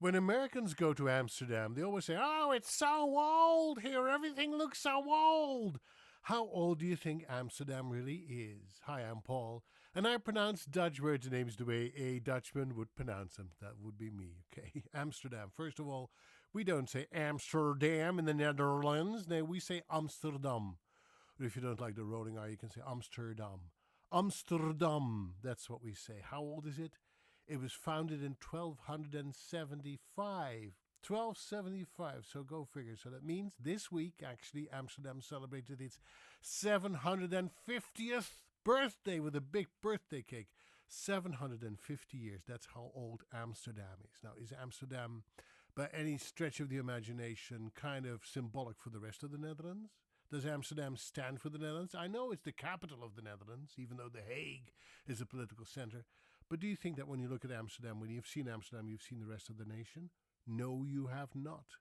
When Americans go to Amsterdam, they always say, "Oh, it's so old here. Everything looks so old." How old do you think Amsterdam really is? Hi, I'm Paul, and I pronounce Dutch words and names the way a Dutchman would pronounce them. That would be me, okay? Amsterdam. First of all, we don't say Amsterdam in the Netherlands. No, we say Amsterdam. Or if you don't like the rolling R, you can say Amsterdam. Amsterdam, that's what we say. How old is it? It was founded in 1275. 1275, so go figure. So that means this week, actually, Amsterdam celebrated its 750th birthday with a big birthday cake. 750 years, that's how old Amsterdam is. Now, is Amsterdam, by any stretch of the imagination, kind of symbolic for the rest of the Netherlands? Does Amsterdam stand for the Netherlands? I know it's the capital of the Netherlands, even though The Hague is a political center. But do you think that when you look at Amsterdam, when you've seen Amsterdam, you've seen the rest of the nation? No, you have not.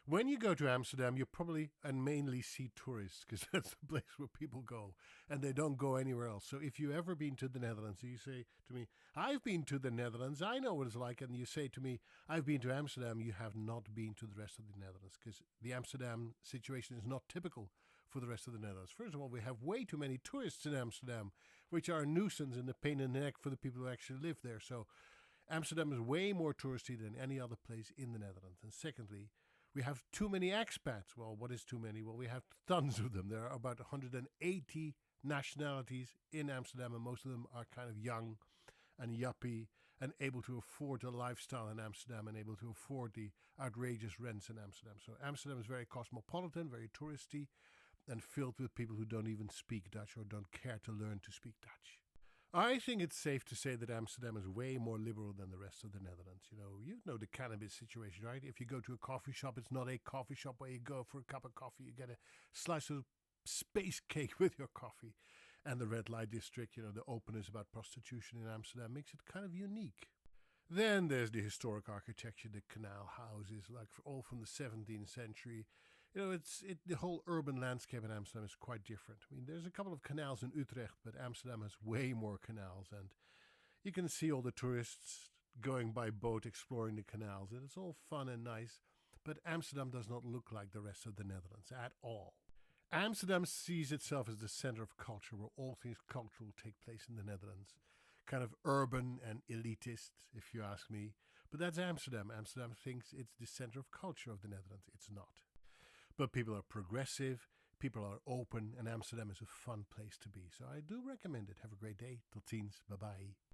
When you go to Amsterdam, you probably and mainly see tourists because that's the place where people go and they don't go anywhere else. So if you've ever been to the Netherlands, you say to me, "I've been to the Netherlands, I know what it's like," and you say to me, "I've been to Amsterdam," you have not been to the rest of the Netherlands because the Amsterdam situation is not typical for the rest of the Netherlands. First of all, we have way too many tourists in Amsterdam, which are a nuisance and a pain in the neck for the people who actually live there. So Amsterdam is way more touristy than any other place in the Netherlands. And secondly, we have too many expats. Well, what is too many? Well, we have tons of them. There are about 180 nationalities in Amsterdam, and most of them are kind of young and yuppie and able to afford the lifestyle in Amsterdam and able to afford the outrageous rents in Amsterdam. So Amsterdam is very cosmopolitan, very touristy, and filled with people who don't even speak Dutch or don't care to learn to speak Dutch. I think it's safe to say that Amsterdam is way more liberal than the rest of the Netherlands. You know the cannabis situation, right? If you go to a coffee shop, it's not a coffee shop where you go for a cup of coffee. You get a slice of space cake with your coffee. And the red light district, the openness about prostitution in Amsterdam makes it kind of unique. Then there's the historic architecture, the canal houses, like all from the 17th century. The whole urban landscape in Amsterdam is quite different. I mean, there's a couple of canals in Utrecht, but Amsterdam has way more canals, and you can see all the tourists going by boat exploring the canals, and it's all fun and nice. But Amsterdam does not look like the rest of the Netherlands at all. Amsterdam sees itself as the center of culture, where all things cultural take place in the Netherlands. Kind of urban and elitist, if you ask me. But that's Amsterdam. Amsterdam thinks it's the center of culture of the Netherlands. It's not. But people are progressive, people are open, and Amsterdam is a fun place to be. So I do recommend it. Have a great day. Tot ziens. Bye bye.